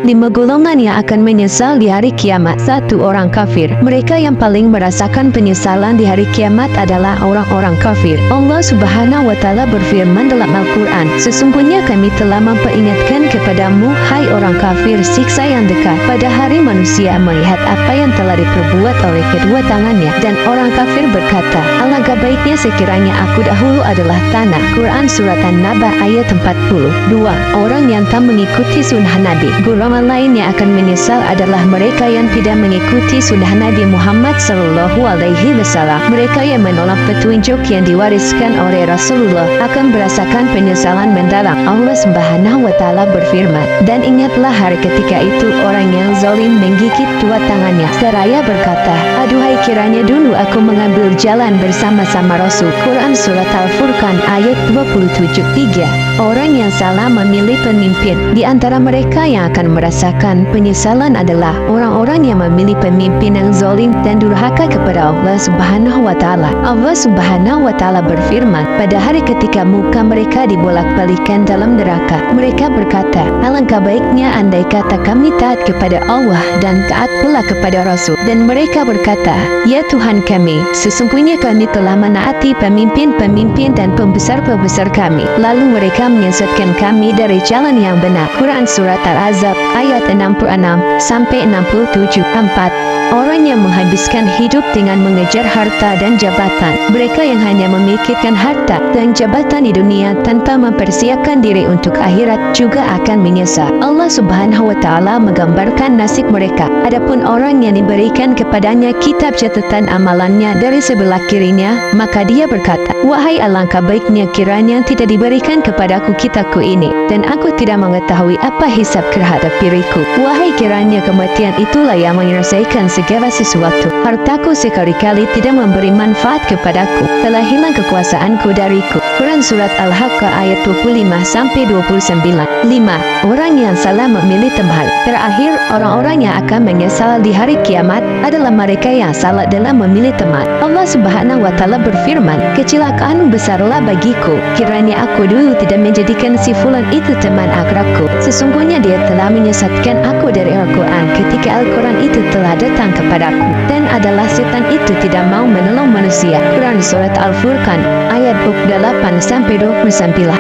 5 golongan yang akan menyesal di hari kiamat. 1. Orang kafir. Mereka yang paling merasakan penyesalan di hari kiamat adalah orang-orang kafir. Allah Subhanahu wa Ta'ala berfirman dalam Al-Quran, "Sesungguhnya kami telah memperingatkan kepadamu, hai orang kafir, siksa yang dekat pada hari manusia melihat apa yang telah diperbuat oleh kedua tangannya." Dan orang kafir berkata, "Alangkah baiknya sekiranya aku dahulu adalah tanah." Quran Surat An-Naba ayat 40. 2. Orang yang tak mengikuti sunnah Nabi. Golongan lain yang akan menyesal adalah mereka yang tidak mengikuti sunnah Nabi Muhammad SAW. Mereka yang menolak petunjuk yang diwariskan oleh Rasulullah akan merasakan penyesalan mendalam. Allah Subhanahu wa Ta'ala berfirman, "Dan ingatlah hari ketika itu orang yang zalim menggigit dua tangannya seraya berkata, aduhai kiranya dulu aku mengambil jalan bersama-sama Rasul." Quran Surat Al-Furqan ayat 27. 3. Orang yang salah memilih pemimpin. Di antara mereka yang akan merasakan penyesalan adalah orang-orang yang memilih pemimpin yang zalim dan durhaka kepada Allah Subhanahu wa Ta'ala. Allah Subhanahu wa Ta'ala berfirman, pada hari ketika muka mereka dibolak-balikan dalam neraka, mereka berkata, alangkah baiknya andai kata kami taat kepada Allah dan taat pula kepada Rasul. Dan mereka berkata, ya Tuhan kami, sesungguhnya kami telah menaati pemimpin-pemimpin dan pembesar-pembesar kami, lalu mereka menyesatkan kami dari jalan yang benar. Quran Surat Al-Ahzab ayat 66-67. 4. Orang yang menghabiskan hidup dengan mengejar harta dan jabatan. Mereka yang hanya memikirkan harta dan jabatan di dunia tanpa mempersiapkan diri untuk akhirat juga akan menyesal. Allah Subhanahu wa Ta'ala menggambarkan nasib mereka. Adapun orang yang diberikan kepadanya kitab catatan amalannya dari sebelah kirinya, maka dia berkata, wahai alangkah baiknya kiranya tidak diberikan kepadaku kitabku ini, dan aku tidak mengetahui apa hisab terhadap diriku. Wahai kiranya kematian itulah yang menyelesaikan segala sesuatu. Hartaku sekali-kali tidak memberi manfaat kepadaku. Telah hilang kekuasaanku dariku. Quran Surat Al-Haqqah ayat 25-29. 5. Orang yang salah memilih tempat. Terakhir, orang-orang yang akan menyesal di hari kiamat adalah mereka yang salah dalam memilih teman. Allah Subhanahu wa Ta'ala berfirman, kecelakaan besarlah bagiku kiranya aku dulu tidak menjadikan si fulan itu teman akrabku. Sesungguhnya dia telah menyesatkan aku dari Al-Quran ketika Al-Quran itu telah datang kepadaku, dan adalah setan itu tidak mau menolong manusia. Quran Surat Al-Furqan ayat 28-29.